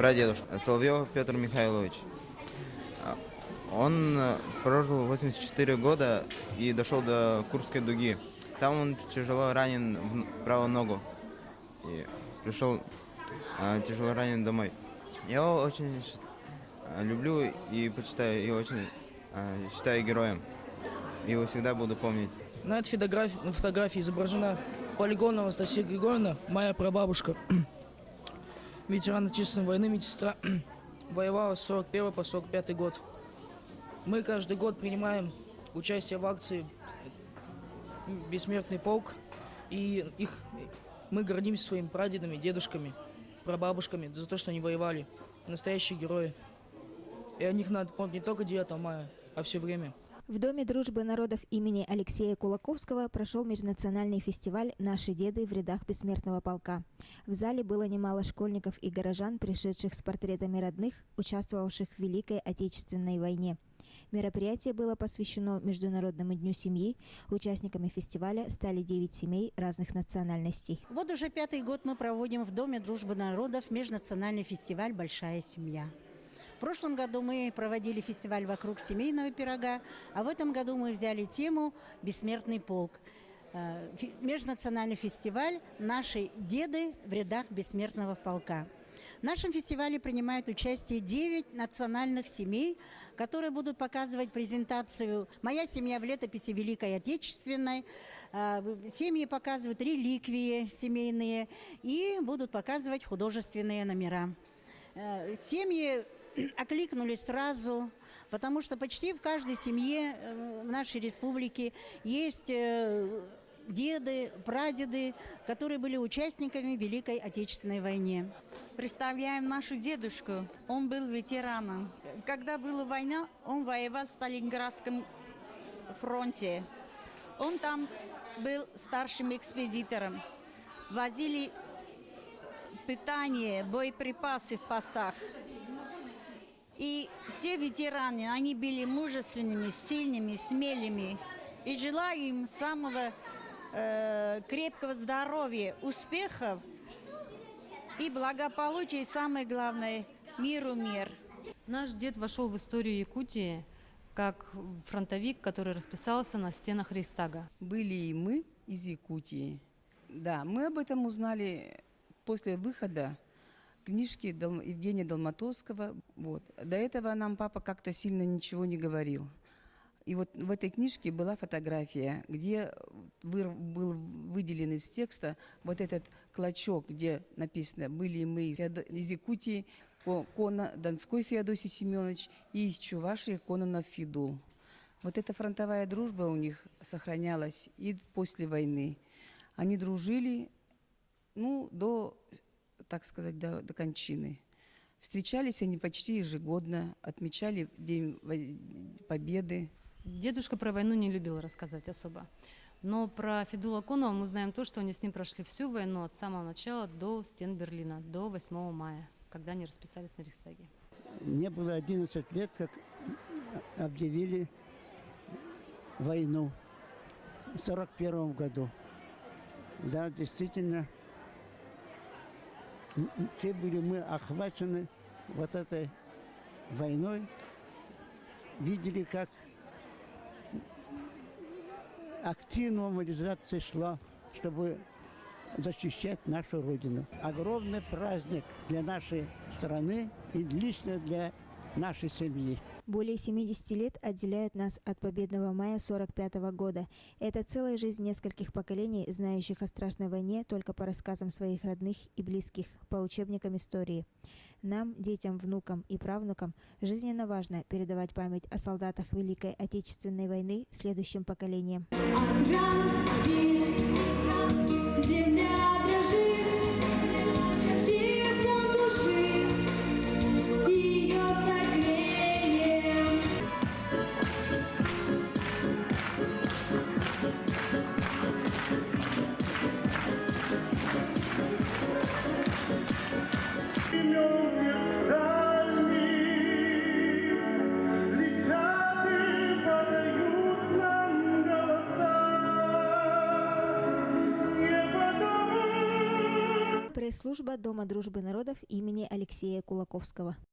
прадедушка Соловьев Петр Михайлович. Он прожил 84 года и дошел до Курской дуги. Там он тяжело ранен в правую ногу и пришел тяжело ранен домой. Я его очень люблю и почитаю, и очень считаю героем. Его всегда буду помнить. На этой фотографии изображена Полигонова Анастасия Григорьевна, моя прабабушка. Ветеран Отечественной войны, медсестра, воевала с 41 по 45 год. Мы каждый год принимаем участие в акции «Бессмертный полк», и мы гордимся своими прадедами, дедушками, прабабушками за то, что они воевали. Настоящие герои. И о них надо помнить не только 9 мая, а все время. В Доме дружбы народов имени Алексея Кулаковского прошел межнациональный фестиваль «Наши деды» в рядах Бессмертного полка. В зале было немало школьников и горожан, пришедших с портретами родных, участвовавших в Великой Отечественной войне. Мероприятие было посвящено Международному дню семьи. Участниками фестиваля стали 9 семей разных национальностей. Вот уже 5-й год мы проводим в Доме дружбы народов межнациональный фестиваль «Большая семья». В прошлом году мы проводили фестиваль «Вокруг семейного пирога», а в этом году мы взяли тему «Бессмертный полк». Межнациональный фестиваль «Наши деды в рядах Бессмертного полка». В нашем фестивале принимают участие 9 национальных семей, которые будут показывать презентацию «Моя семья в летописи Великой Отечественной». Семьи показывают реликвии семейные и будут показывать художественные номера. Семьи окликнулись сразу, потому что почти в каждой семье в нашей республике есть деды, прадеды, которые были участниками Великой Отечественной войны. Представляем нашу дедушку. Он был ветераном. Когда была война, он воевал в Сталинградском фронте. Он там был старшим экспедитором. Возили питание, боеприпасы в постах. И все ветераны, они были мужественными, сильными, смелыми. И желаю им самого крепкого здоровья, успехов и благополучия, и самое главное, миру мир. Наш дед вошел в историю Якутии как фронтовик, который расписался на стенах Рейхстага. Были и мы из Якутии. Да, мы об этом узнали после выхода книжки Евгения Долматовского. Вот. До этого нам папа как-то сильно ничего не говорил. И вот в этой книжке была фотография, где был выделен из текста вот этот клочок, где написано «Были мы из Якутии, Донской Феодосий Семенович и из Чувашии Кононов Федул». Вот эта фронтовая дружба у них сохранялась и после войны. Они дружили, до, так сказать, до кончины. Встречались они почти ежегодно, отмечали День Победы. Дедушка про войну не любил рассказать особо. Но про Федула Конова мы знаем то, что они с ним прошли всю войну от самого начала до стен Берлина, до 8 мая, когда они расписались на Рейхстаге. Мне было 11 лет, как объявили войну в 1941 году. Да, действительно, все были мы охвачены вот этой войной, видели, как активная мобилизация шла, чтобы защищать нашу Родину. Огромный праздник для нашей страны и лично для нашей семьи. Более 70 лет отделяют нас от Победного мая 1945 года. Это целая жизнь нескольких поколений, знающих о страшной войне только по рассказам своих родных и близких, по учебникам истории. Нам, детям, внукам и правнукам, жизненно важно передавать память о солдатах Великой Отечественной войны следующим поколениям. Земля дрожит, тепло души, ее согреем. Летят и подают нам голоса. Не потому Служба Дома дружбы народов имени Алексея Кулаковского.